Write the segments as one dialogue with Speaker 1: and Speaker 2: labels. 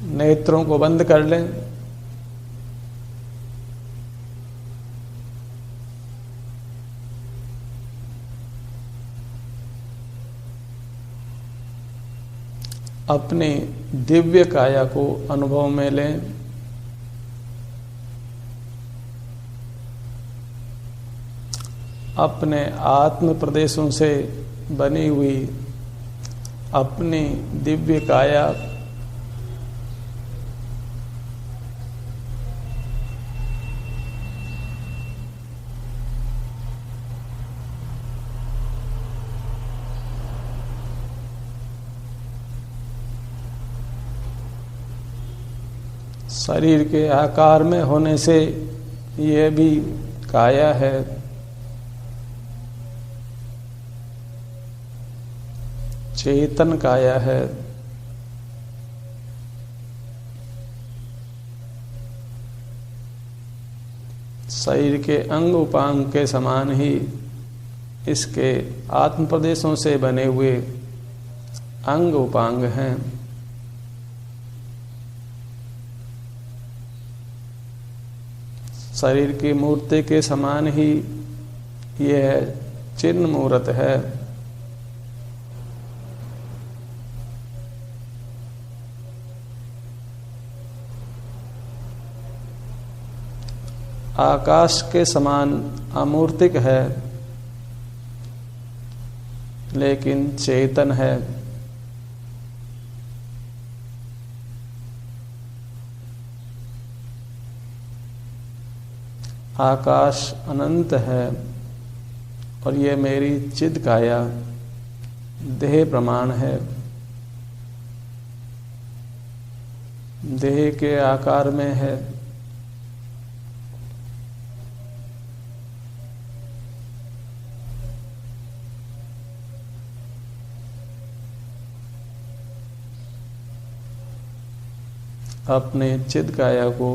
Speaker 1: नेत्रों को बंद कर लें। अपनी दिव्य काया को अनुभव में लें। अपने आत्म प्रदेशों से बनी हुई अपनी दिव्य काया शरीर के आकार में होने से यह भी काया है। चेतन काया है। शरीर के अंग उपांग के समान ही इसके आत्म प्रदेशों से बने हुए अंग उपांग हैं। शरीर की मूर्ति के समान ही यह चिन्ह मूर्त है। आकाश के समान अमूर्तिक है, लेकिन चेतन है। आकाश अनंत है और ये मेरी चिद काया देह प्रमाण है। देह के आकार में है। अपने चिद काया को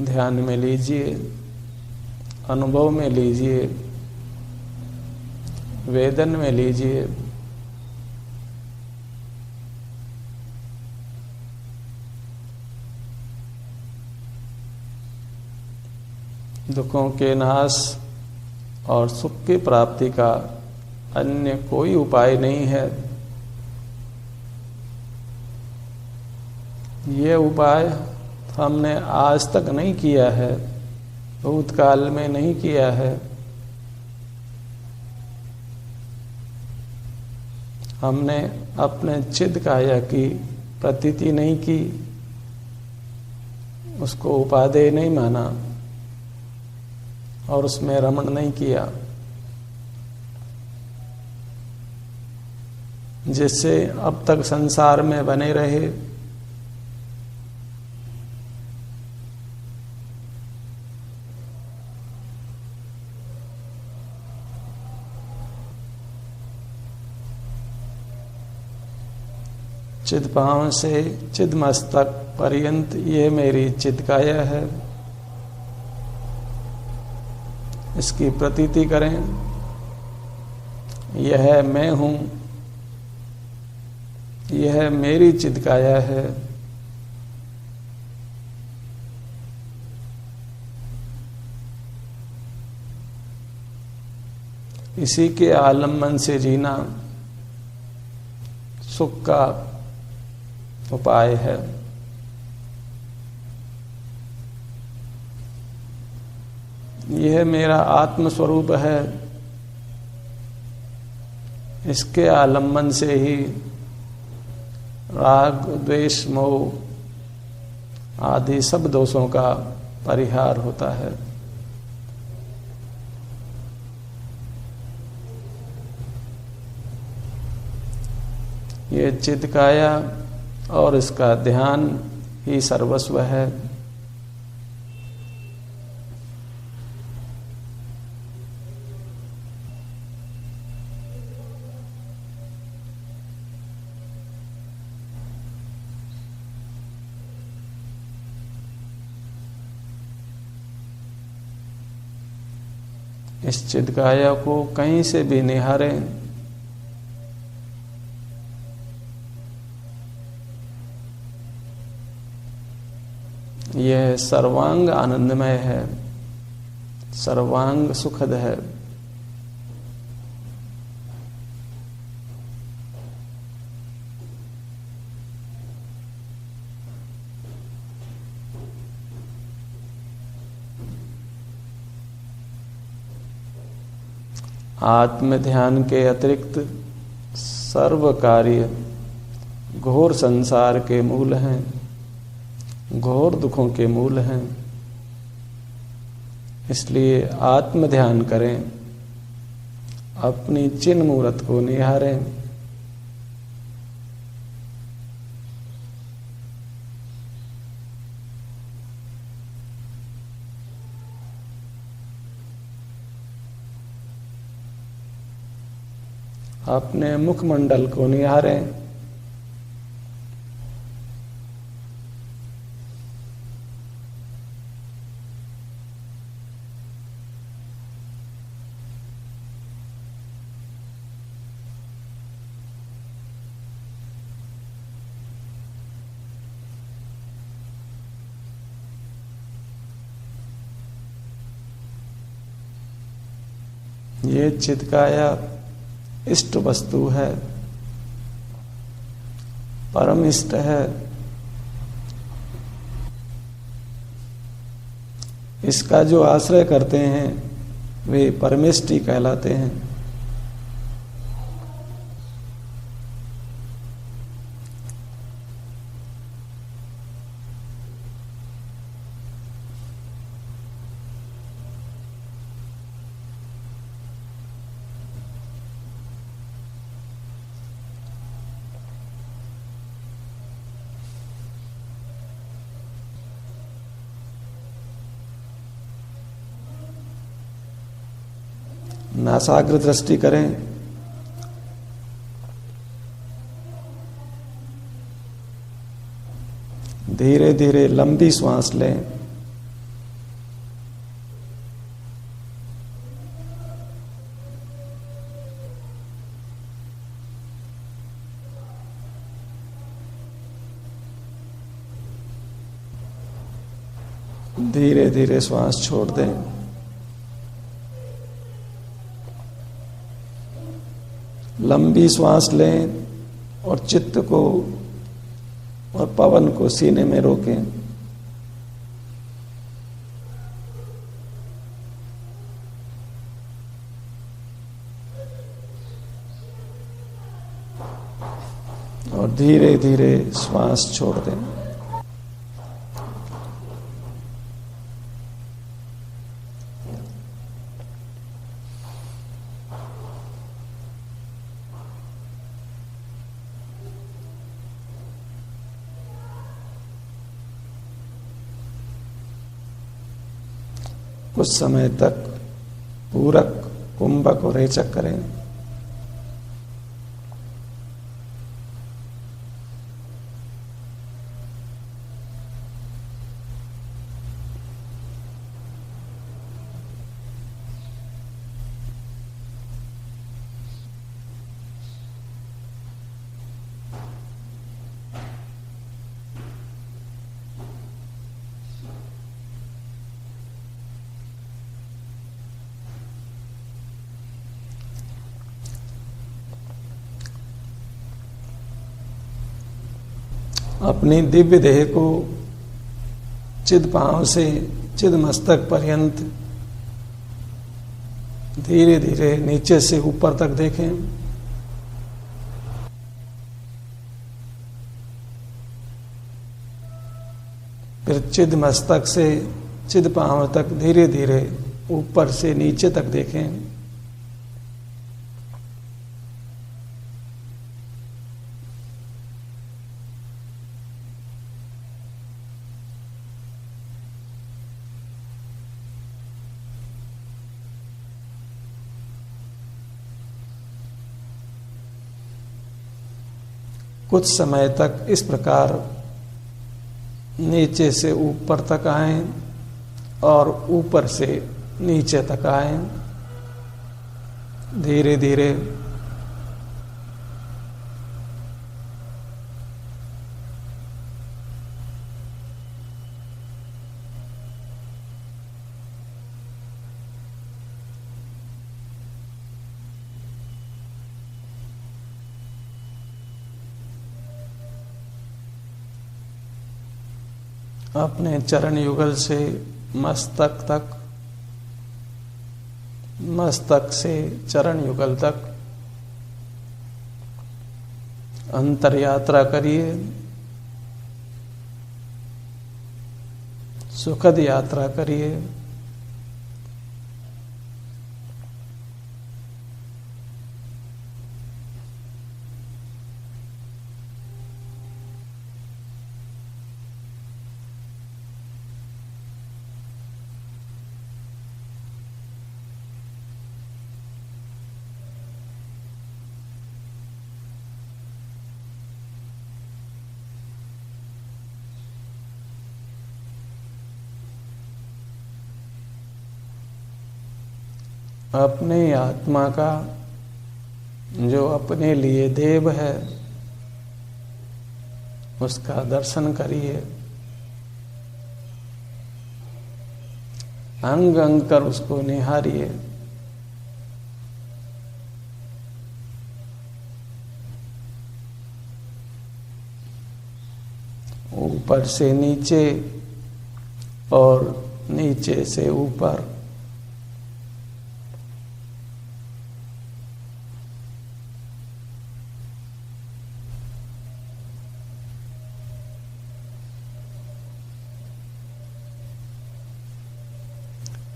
Speaker 1: ध्यान में लीजिए, अनुभव में लीजिए, वेदन में लीजिए। दुखों के नाश और सुख की प्राप्ति का अन्य कोई उपाय नहीं है। ये उपाय हमने आज तक नहीं किया है, भूतकाल में नहीं किया है। हमने अपने चिद काया की प्रतीति नहीं की, उसको उपादेय नहीं माना और उसमें रमण नहीं किया, जिससे अब तक संसार में बने रहे। चिद पांव से चिद मस्तक पर्यंत ये मेरी चिद काया है, इसकी प्रतीति करें। यह मैं हूं, यह मेरी चिद काया है। इसी के आलम्बन से जीना सुख का उपाय है। यह मेरा आत्म स्वरूप है। इसके आलम्बन से ही राग, द्वेष, मोह आदि सब दोषों का परिहार होता है। ये चिद काया और इसका ध्यान ही सर्वस्व है। इस चिद काया को कहीं से भी निहारें। यह सर्वांग आनंदमय है, सर्वांग सुखद है। आत्म ध्यान के अतिरिक्त सर्व कार्य घोर संसार के मूल हैं, घोर दुखों के मूल हैं। इसलिए आत्म ध्यान करें, अपनी चिन्ह मूर्त को निहारें। अपने मुखमंडल को निहारें। ये चित्काया इष्ट वस्तु है, परम इष्ट है। इसका जो आश्रय करते हैं वे परमेष्टि कहलाते हैं। नासाग्र दृष्टि करें। धीरे धीरे लंबी श्वास लें। धीरे धीरे श्वास छोड़ दें। लंबी श्वास लें और चित्त को और पवन को सीने में रोकें। और धीरे धीरे श्वास छोड़ दें। कुछ समय तक पूरक, कुंभक और रेचक करें। अपनी दिव्य देह को चिद पांव से चिद मस्तक पर्यंत धीरे धीरे नीचे से ऊपर तक देखें। फिर चिद मस्तक से चिद पांव तक धीरे धीरे ऊपर से नीचे तक देखें। कुछ समय तक इस प्रकार नीचे से ऊपर तक आएं और ऊपर से नीचे तक आएं। धीरे धीरे अपने चरण युगल से मस्तक तक, मस्तक से चरण युगल तक अंतर यात्रा करिए, सुखद यात्रा करिए। अपने आत्मा का जो अपने लिए देव है उसका दर्शन करिए। अंग अंग कर उसको निहारिए। ऊपर से नीचे और नीचे से ऊपर।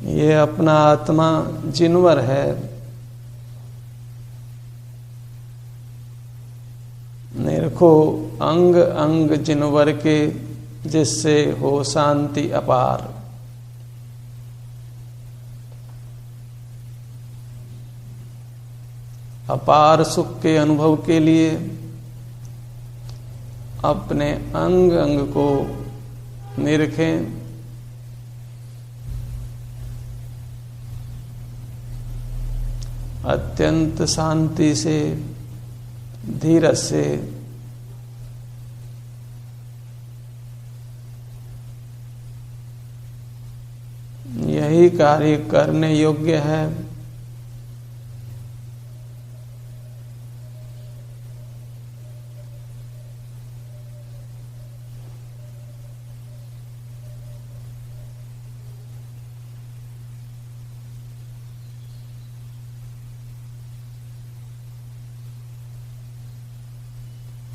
Speaker 1: ये अपना आत्मा जिनवर है, निरखो अंग अंग जिनवर के, जिससे हो शांति अपार। अपार सुख के अनुभव के लिए अपने अंग अंग को निरखें। अत्यंत शांति से, धीरज से यही कार्य करने योग्य है।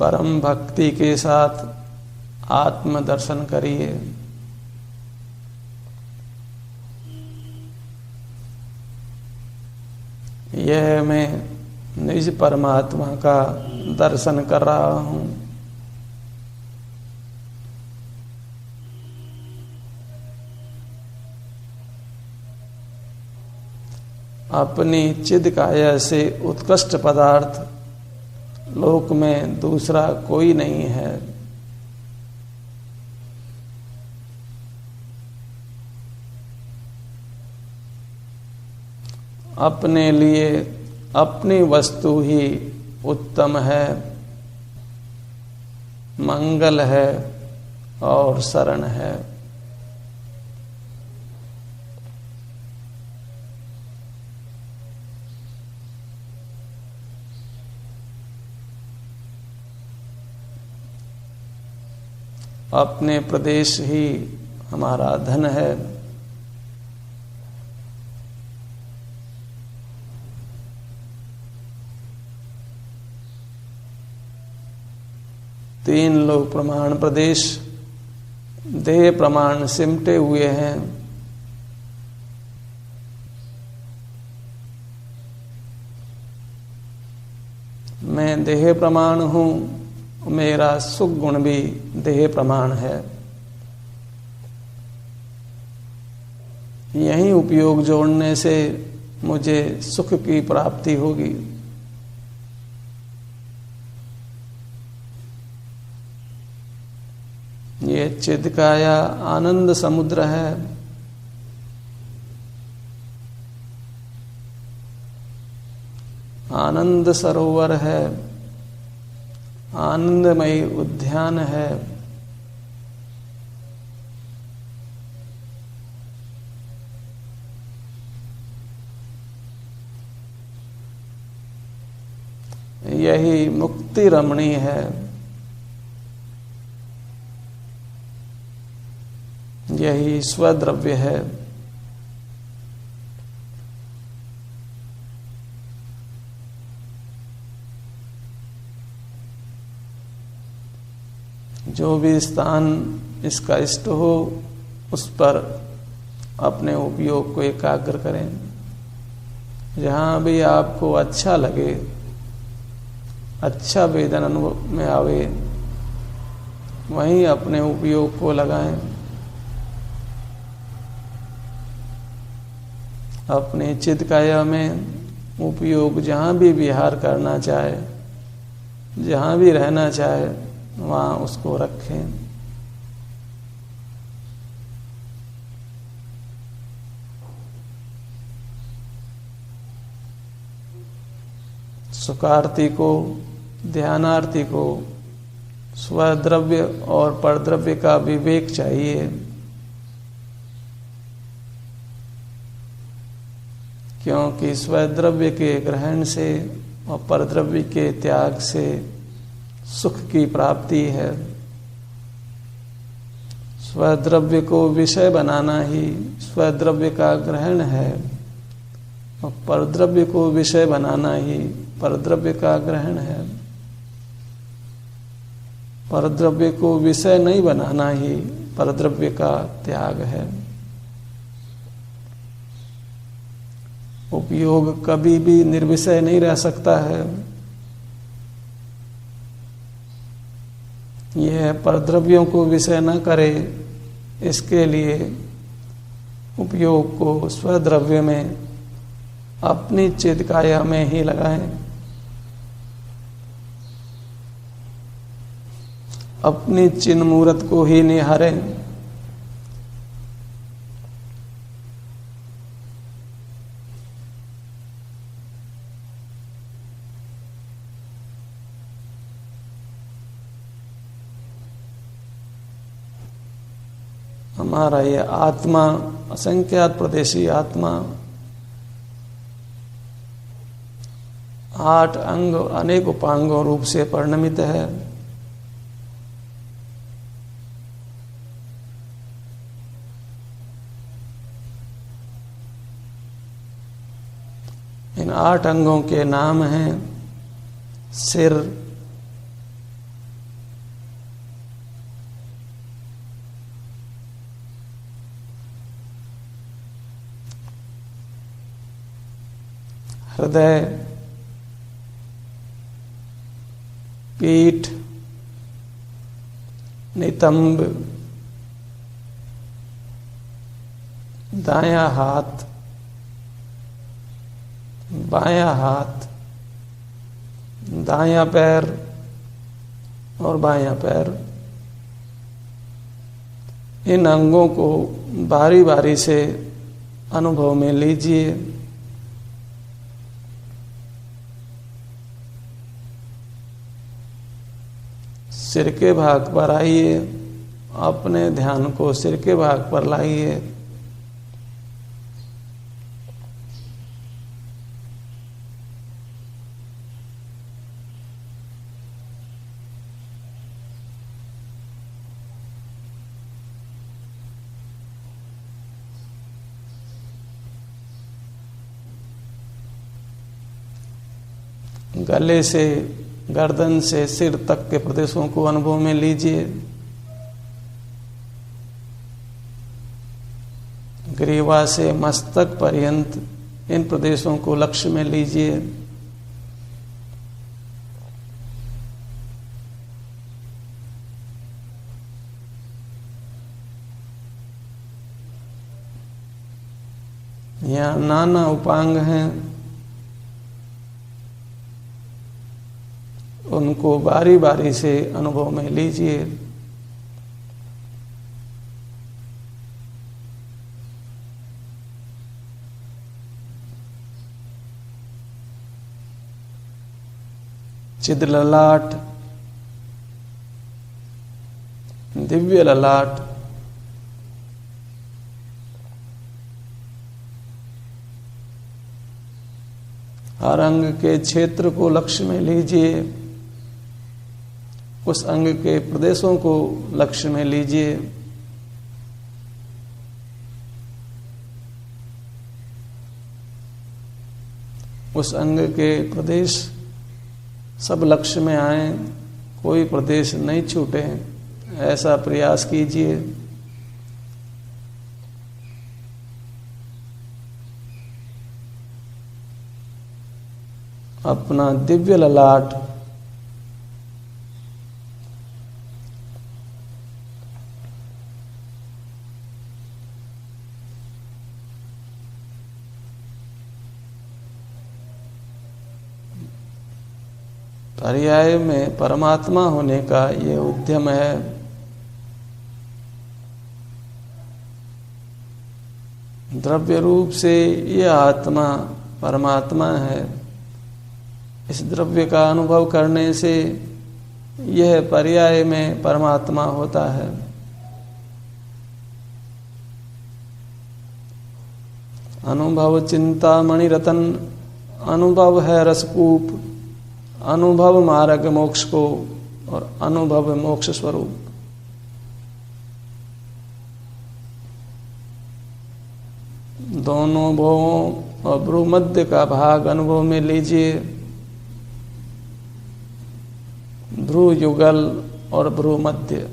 Speaker 1: परम भक्ति के साथ आत्म दर्शन करिए। यह मैं निज परमात्मा का दर्शन कर रहा हूं। अपनी चिद काया से उत्कृष्ट पदार्थ लोक में दूसरा कोई नहीं है। अपने लिए अपनी वस्तु ही उत्तम है, मंगल है और शरण है। अपने प्रदेश ही हमारा धन है। तीन लोक प्रमाण प्रदेश देह प्रमाण सिमटे हुए हैं। मैं देह प्रमाण हूं, मेरा सुख गुण भी देह प्रमाण है। यही उपयोग जोड़ने से मुझे सुख की प्राप्ति होगी। ये चिदकाया आनंद समुद्र है। आनंद सरोवर है, आनंदमयी उद्यान है। यही मुक्ति रमणी है। यही स्वद्रव्य है। जो भी स्थान इसका इष्ट हो उस पर अपने उपयोग को एकाग्र करें। जहाँ भी आपको अच्छा लगे, अच्छा वेदन अनुभव में आवे, वहीं अपने उपयोग को लगाएं। अपने चित्तकाया में उपयोग जहाँ भी विहार करना चाहे, जहाँ भी रहना चाहे, वहाँ उसको रखें। सुखार्थी को, ध्यानार्थी को स्वद्रव्य और परद्रव्य का विवेक चाहिए, क्योंकि स्वद्रव्य के ग्रहण से और परद्रव्य के त्याग से सुख की प्राप्ति है। स्वद्रव्य को विषय बनाना ही स्वद्रव्य का ग्रहण है और परद्रव्य को विषय बनाना ही परद्रव्य का ग्रहण है। परद्रव्य को विषय नहीं बनाना ही परद्रव्य का त्याग है। उपयोग कभी भी निर्विषय नहीं रह सकता है। यह परद्रव्यों को विषय न करे, इसके लिए उपयोग को स्वद्रव्य में अपनी चित्तकाया में ही लगाएं। अपनी चिन्ह मूर्त को ही निहारें। हमारा ये आत्मा, असंख्यात प्रदेशी आत्मा, 8 अंग अनेक उपांगों रूप से परिणमित है। इन 8 अंगों के नाम हैं सिर, हृदय, पीठ, नितंब, दायां हाथ, बायां हाथ, दायां पैर और बायां पैर। इन अंगों को बारी बारी से अनुभव में लीजिए। सिर के भाग पर आइए, अपने ध्यान को सिर के भाग पर लाइए। गले से, गर्दन से सिर तक के प्रदेशों को अनुभव में लीजिए। ग्रीवा से मस्तक पर्यंत इन प्रदेशों को लक्ष्य में लीजिए। यहाँ नाना उपांग हैं, उनको बारी बारी से अनुभव में लीजिए। चिद ललाट, दिव्य ललाट, हर अंग के क्षेत्र को लक्ष्य में लीजिए। उस अंग के प्रदेशों को लक्ष्य में लीजिए। उस अंग के प्रदेश सब लक्ष्य में आए, कोई प्रदेश नहीं छूटे, ऐसा प्रयास कीजिए। अपना दिव्य ललाट पर्याय में परमात्मा होने का ये उद्यम है। द्रव्य रूप से ये आत्मा परमात्मा है। इस द्रव्य का अनुभव करने से यह पर्याय में परमात्मा होता है। अनुभव चिंतामणि रतन, अनुभव है रसकूप, अनुभव मार्ग मोक्ष को और अनुभव मोक्ष स्वरूप। दोनों भवों और भ्रूमध्य का भाग अनुभव में लीजिए। ध्रुव युगल और भ्रूमध्य,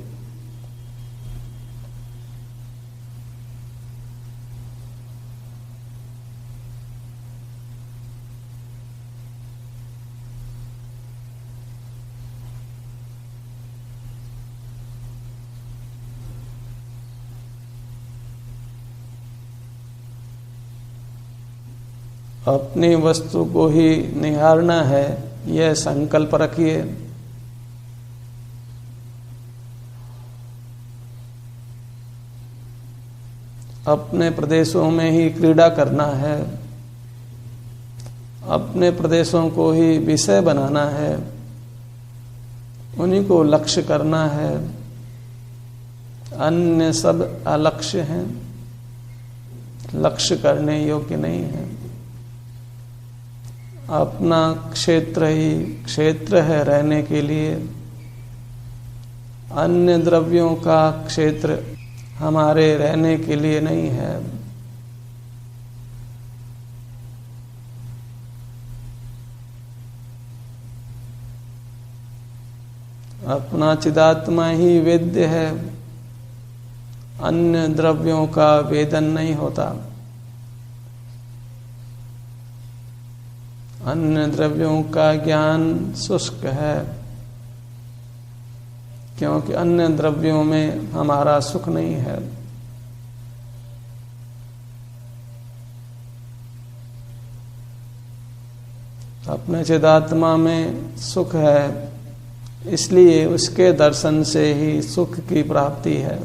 Speaker 1: अपनी वस्तु को ही निहारना है, यह संकल्प रखिए। अपने प्रदेशों में ही क्रीड़ा करना है, अपने प्रदेशों को ही विषय बनाना है, उन्हीं को लक्ष्य करना है। अन्य सब अलक्ष्य हैं, लक्ष्य करने योग्य नहीं है। अपना क्षेत्र ही क्षेत्र है रहने के लिए। अन्य द्रव्यों का क्षेत्र हमारे रहने के लिए नहीं है। अपना चिदात्मा ही वेद्य है, अन्य द्रव्यों का वेदन नहीं होता। अन्य द्रव्यों का ज्ञान शुष्क है, क्योंकि अन्य द्रव्यों में हमारा सुख नहीं है। अपने चिदात्मा में सुख है, इसलिए उसके दर्शन से ही सुख की प्राप्ति है।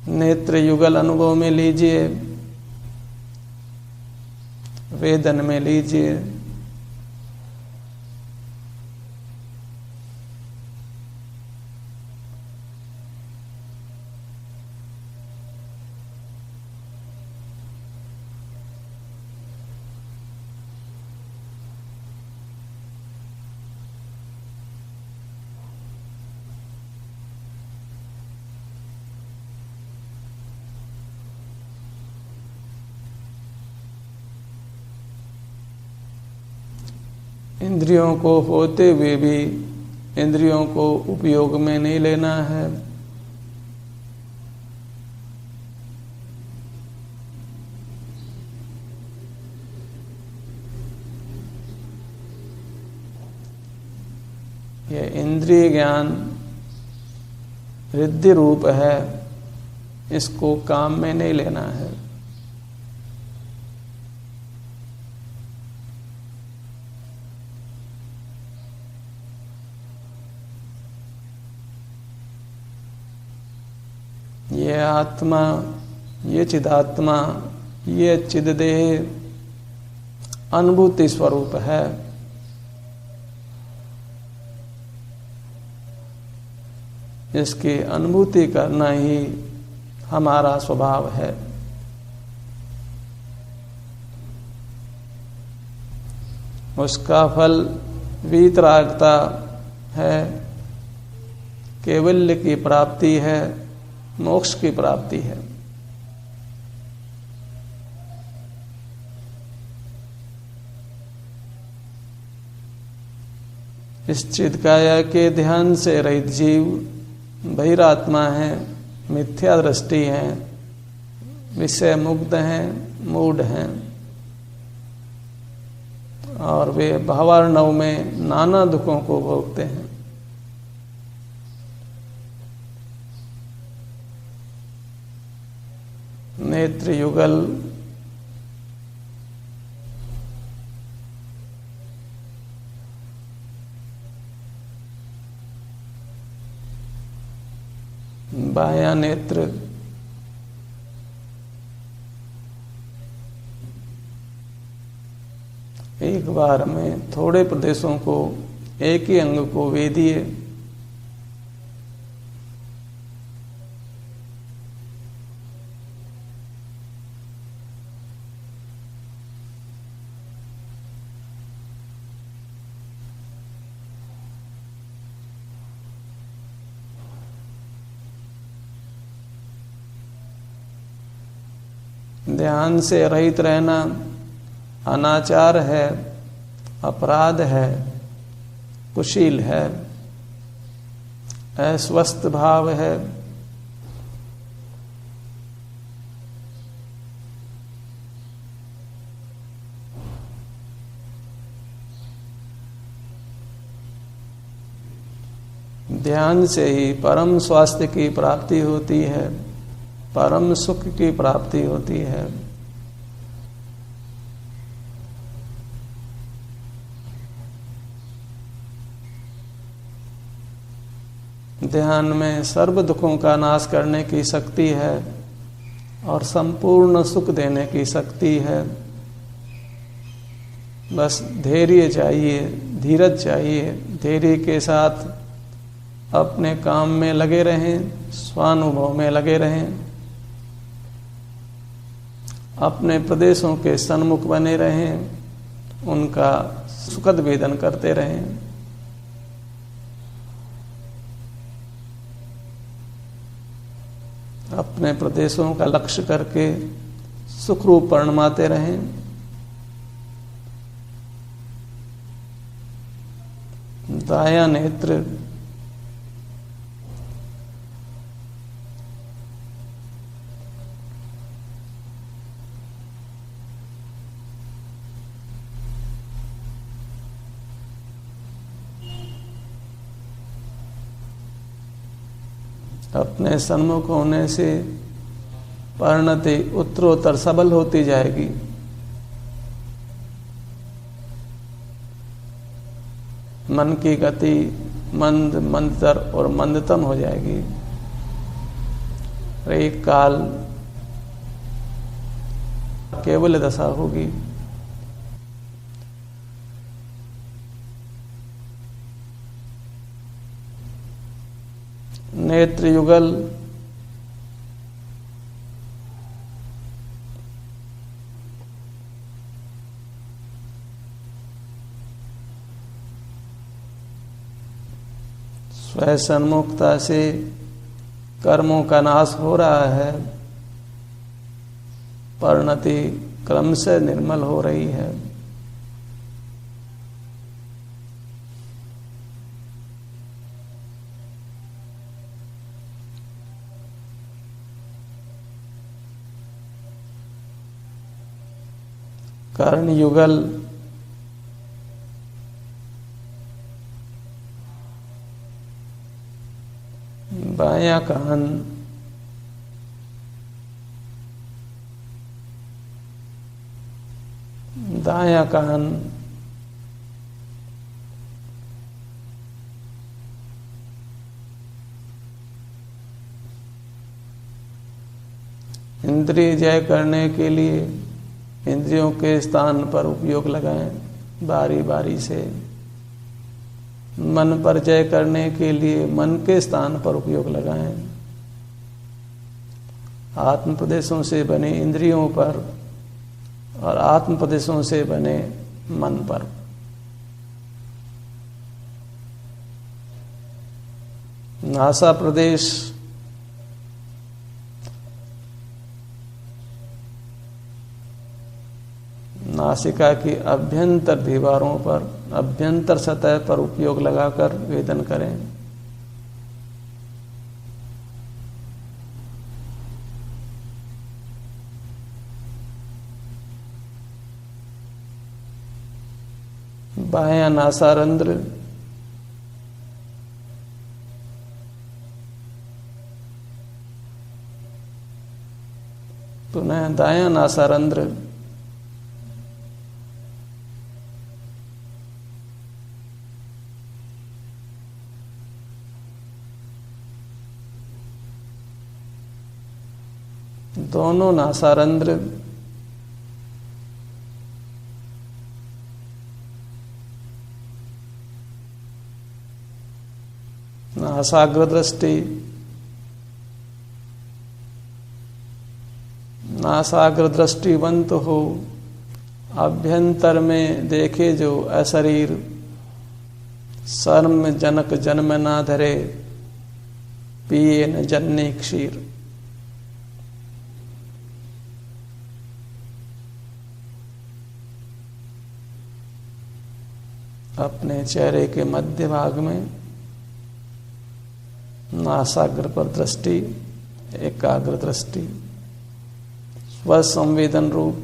Speaker 1: नेत्र युगल अनुभव में लीजिए, वेदन में लीजिए। इंद्रियों को होते हुए भी इंद्रियों को उपयोग में नहीं लेना है। यह इंद्रिय ज्ञान रिद्धि रूप है, इसको काम में नहीं लेना है। ये आत्मा, ये चिदात्मा, ये चिददेह अनुभूति स्वरूप है। इसकी अनुभूति करना ही हमारा स्वभाव है। उसका फल वीतरागता है, कैवल्य की प्राप्ति है, मोक्ष की प्राप्ति है। इस चित्काया के ध्यान से रहित जीव बहिरात्मा है, मिथ्या दृष्टि है, विषय मुग्ध हैं, मूढ़ हैं, और वे भावार्णव में नाना दुखों को भोगते हैं। नेत्र युगल बायां नेत्र एक बार में थोड़े प्रदेशों को, एक ही अंग को वेदिए ध्यान से रहित रहना अनाचार है, अपराध है, कुशील है, अस्वस्थ भाव है। ध्यान से ही परम स्वास्थ्य की प्राप्ति होती है, परम सुख की प्राप्ति होती है। ध्यान में सर्व दुखों का नाश करने की शक्ति है और संपूर्ण सुख देने की शक्ति है। बस धैर्य चाहिए, धीरज चाहिए। धैर्य के साथ अपने काम में लगे रहें, स्वानुभव में लगे रहें, अपने प्रदेशों के सन्मुख बने रहें, उनका सुखद वेदन करते रहें। अपने प्रदेशों का लक्ष्य करके सुख रूप परिणमाते रहें। दायां नेत्र अपने सन्मुख होने से परिणति उत्तरोत्तर सबल होती जाएगी। मन की गति मंद, मंदतर और मंदतम हो जाएगी। एक काल केवल दशा होगी। नेत्र युगल स्वयं सन्मुखता से कर्मों का नाश हो रहा है, परिणति क्रम से निर्मल हो रही है। कर्ण युगल बायां कान दायां कान इंद्रिय जय करने के लिए इंद्रियों के स्थान पर उपयोग लगाएं, बारी बारी से। मन पर जय करने के लिए मन के स्थान पर उपयोग लगाएं। आत्म प्रदेशों से बने इंद्रियों पर और आत्म प्रदेशों से बने मन पर। नासा प्रदेश नासिका की अभ्यंतर दीवारों पर, अभ्यंतर सतह पर उपयोग लगाकर वेदन करें। बायां नासारंध्र, पुनः दायां नासारंध्र, दोनों नासारंध्र, नासाग्र दृष्टि, नासाग्र दृष्टिवंत हो, अभ्यंतर में देखे जो अशरीर, शर्म जनक जन्म ना धरे, पिए न जन्नी क्षीर। अपने चेहरे के मध्य भाग में नासाग्र पर दृष्टि, एकाग्र दृष्टि, स्वसंवेदन रूप,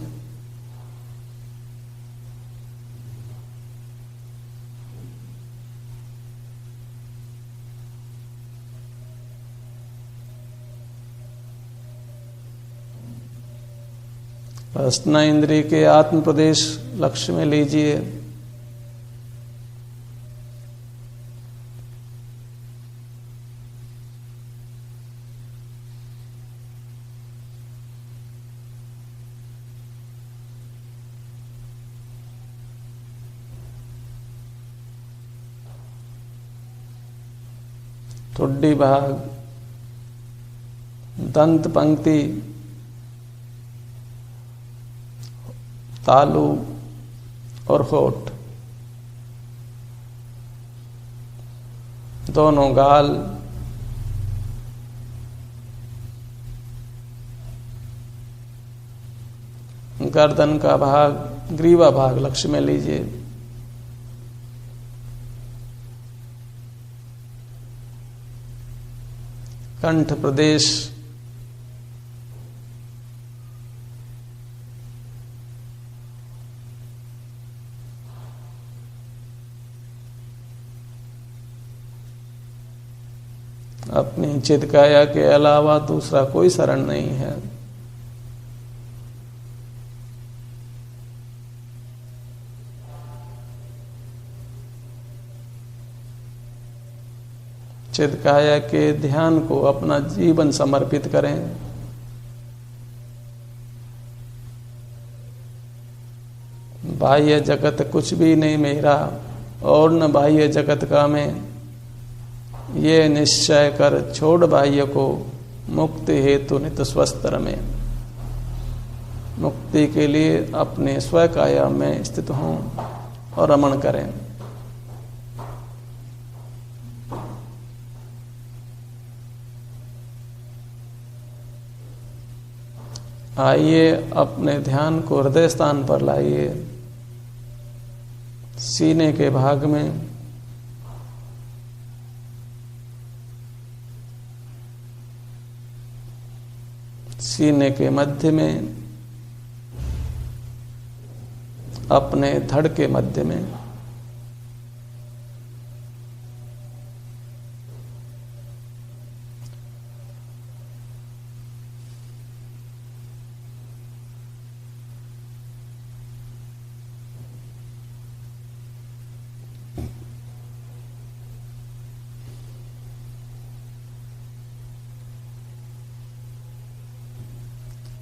Speaker 1: रसना इंद्रिय के आत्म प्रदेश लक्ष्य में लीजिए। ठुड्डी भाग, दंत पंक्ति, तालु और होठ, दोनों गाल, गर्दन का भाग, ग्रीवा भाग लक्ष्य में लीजिए। कंठ प्रदेश, अपनी चित्काया के अलावा दूसरा कोई शरण नहीं है। चित्काया के ध्यान को अपना जीवन समर्पित करें। बाह्य जगत कुछ भी नहीं मेरा और न बाह्य जगत का मैं, ये निश्चय कर छोड़ बाह्य को, मुक्ति हेतु नित स्वस्त्र में। मुक्ति के लिए अपने स्वकाया में स्थित हों और रमण करें। आइए अपने ध्यान को हृदय स्थान पर लाइए, सीने के भाग में। सीने के मध्य में, अपने धड़ के मध्य में।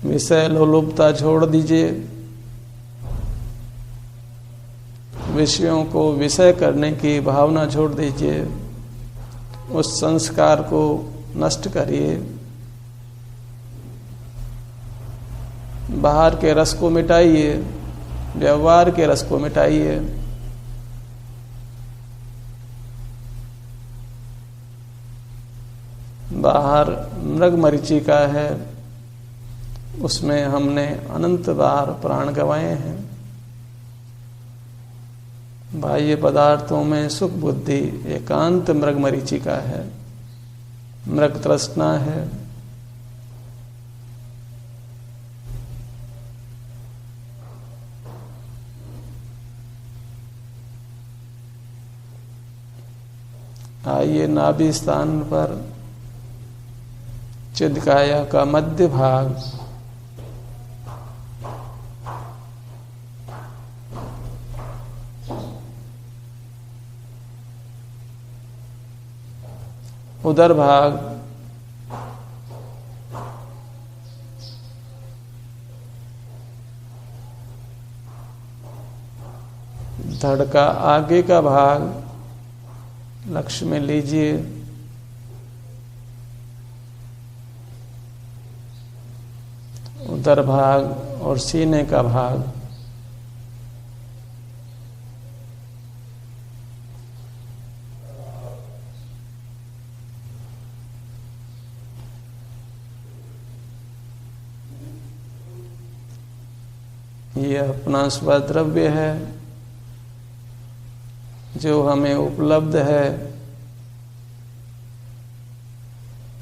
Speaker 1: विषय लोलुपता छोड़ दीजिए। विषयों को विषय करने की भावना छोड़ दीजिए। उस संस्कार को नष्ट करिए। बाहर के रस को मिटाइए, व्यवहार के रस को मिटाइए। बाहर मृग मरीचिका है, उसमें हमने अनंत बार प्राण गंवाए हैं। बाह्य पदार्थों में सुख बुद्धि एकांत मृग मरीचिका है, मृग तृष्णा है। आइए नाभि स्थान पर चिदकाया का मध्य भाग, उदर भाग, धड़ का आगे का भाग लक्ष्य में लीजिए। उदर भाग और सीने का भाग, ये अपना स्वद्रव्य है जो हमें उपलब्ध है।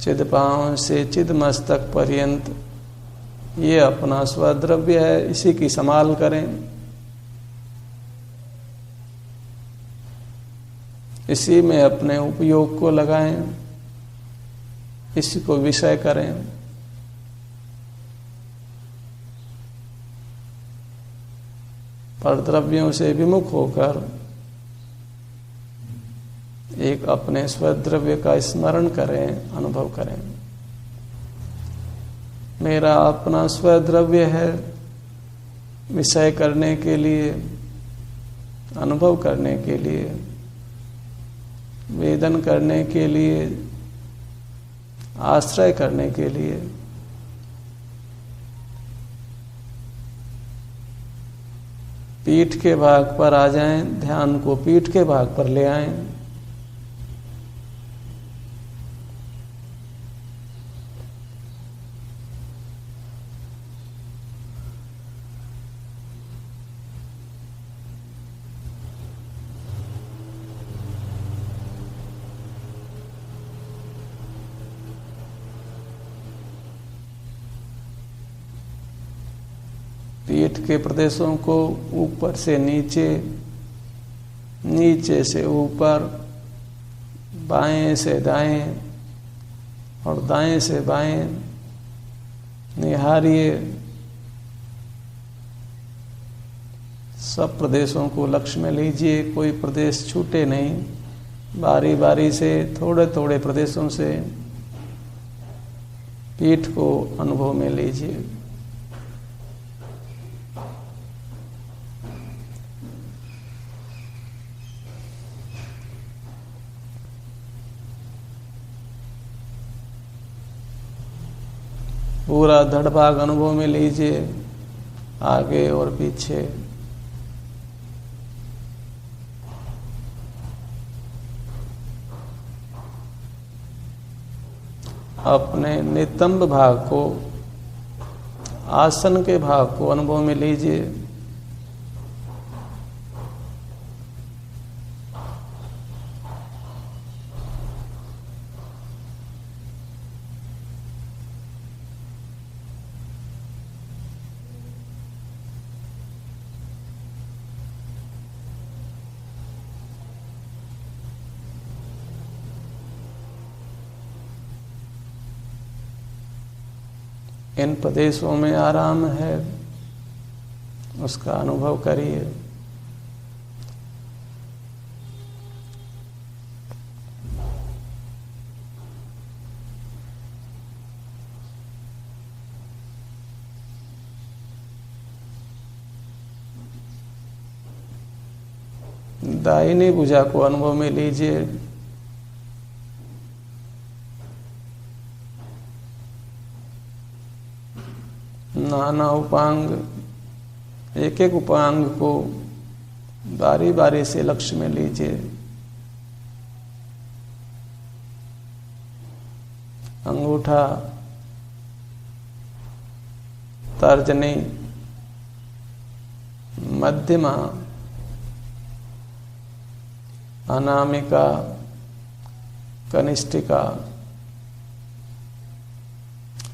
Speaker 1: चिद पांव से चिद मस्तक पर्यंत ये अपना स्वद्रव्य है, इसी की संभाल करें, इसी में अपने उपयोग को लगाएं, इसी को विषय करें। परद्रव्यों से विमुख होकर एक अपने स्वद्रव्य का स्मरण करें, अनुभव करें। मेरा अपना स्वद्रव्य है, विषय करने के लिए, अनुभव करने के लिए, वेदन करने के लिए, आश्रय करने के लिए। पीठ के भाग पर आ जाएं, ध्यान को पीठ के भाग पर ले आएं। पीठ के प्रदेशों को ऊपर से नीचे, नीचे से ऊपर, बाएं से दाएं और दाएं से बाएं निहारिए। सब प्रदेशों को लक्ष्य में लीजिए, कोई प्रदेश छूटे नहीं। बारी बारी से थोड़े थोड़े प्रदेशों से पीठ को अनुभव में लीजिए। पूरा धड़ भाग अनुभव में लीजिए, आगे और पीछे। अपने नितंब भाग को, आसन के भाग को अनुभव में लीजिए। इन प्रदेशों में आराम है, उसका अनुभव करिए। दाहिनी भुजा को अनुभव में लीजिए। नाना उपांग, एक एक उपांग को बारी बारी से लक्ष्य में लीजिए। अंगूठा, तर्जनी, मध्यमा, अनामिका, कनिष्ठिका,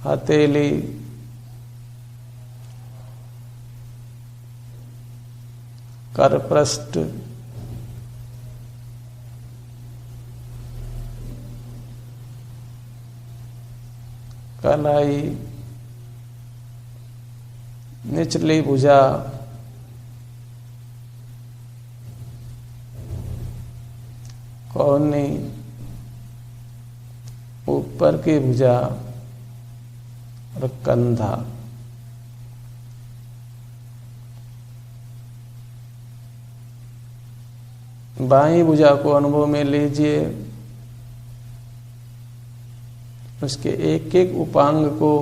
Speaker 1: हथेली, करपृष्ठ, कलाई, निचली भुजा, कोहनी, ऊपर की भुजा और कंधा। बाईं भुजा को अनुभव में लीजिए, उसके एक एक उपांग को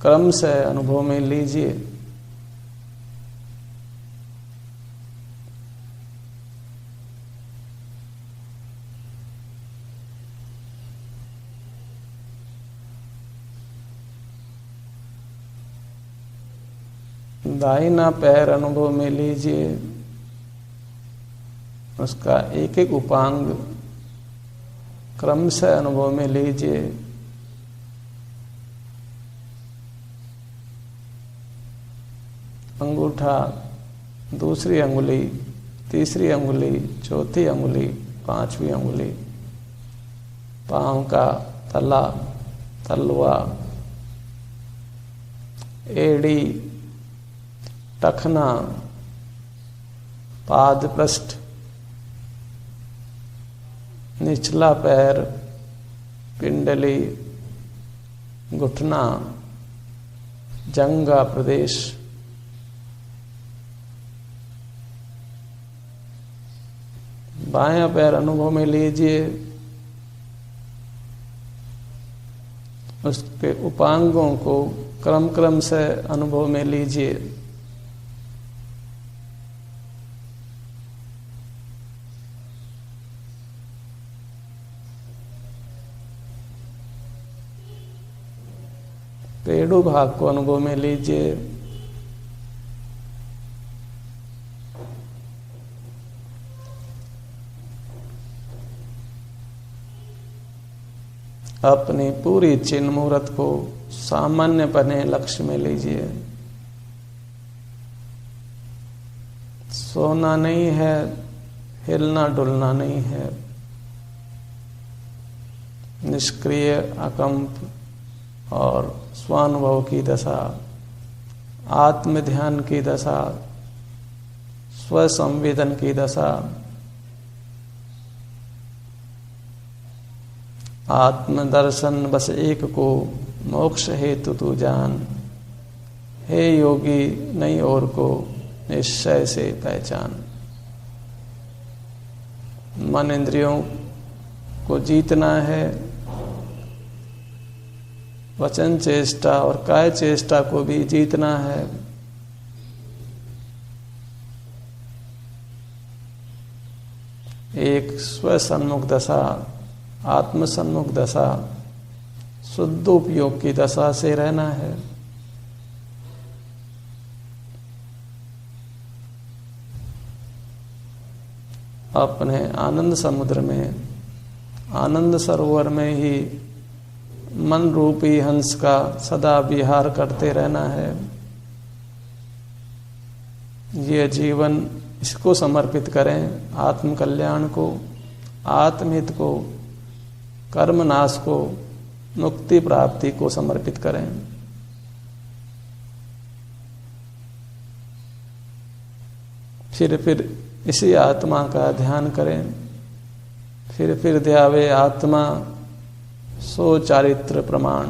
Speaker 1: क्रम से अनुभव में लीजिए। दाहिना पैर अनुभव में लीजिए, उसका एक एक उपांग क्रम से अनुभव में लीजिए। अंगूठा, दूसरी अंगुली, तीसरी अंगुली, चौथी अंगुली, पांचवी अंगुली, पांव का तला, तलवा, एड़ी, टखना, पाद पृष्ठ, निचला पैर, पिंडली, घुटना, जंघा प्रदेश, बायां पैर अनुभव में लीजिए, उसके उपांगों को क्रम क्रम से अनुभव में लीजिए। पेड़ू भाग को अनुभव में लीजिए। अपनी पूरी चिन्ह मुहूर्त को सामान्य बने लक्ष्य में लीजिए। सोना नहीं है, हिलना डुलना नहीं है। निष्क्रिय, अकंप और स्वानुभव की दशा, आत्म ध्यान की दशा, स्व संवेदन की दशा, आत्म दर्शन बस एक को मोक्ष हेतु तू जान। हे योगी नहीं और को निश्चय से पहचान। मन इंद्रियों को जीतना है, वचन चेष्टा और काय चेष्टा को भी जीतना है। एक स्व सन्मुख दशा, आत्म सन्मुख दशा, शुद्ध उपयोग की दशा से रहना है। अपने आनंद समुद्र में, आनंद सरोवर में ही मन रूपी हंस का सदा विहार करते रहना है। ये जीवन इसको समर्पित करें, आत्म कल्याण को, आत्महित को, कर्मनाश को, मुक्ति प्राप्ति को समर्पित करें। फिर इसी आत्मा का ध्यान करें। फिर ध्यावे आत्मा सो चारित्र प्रमाण।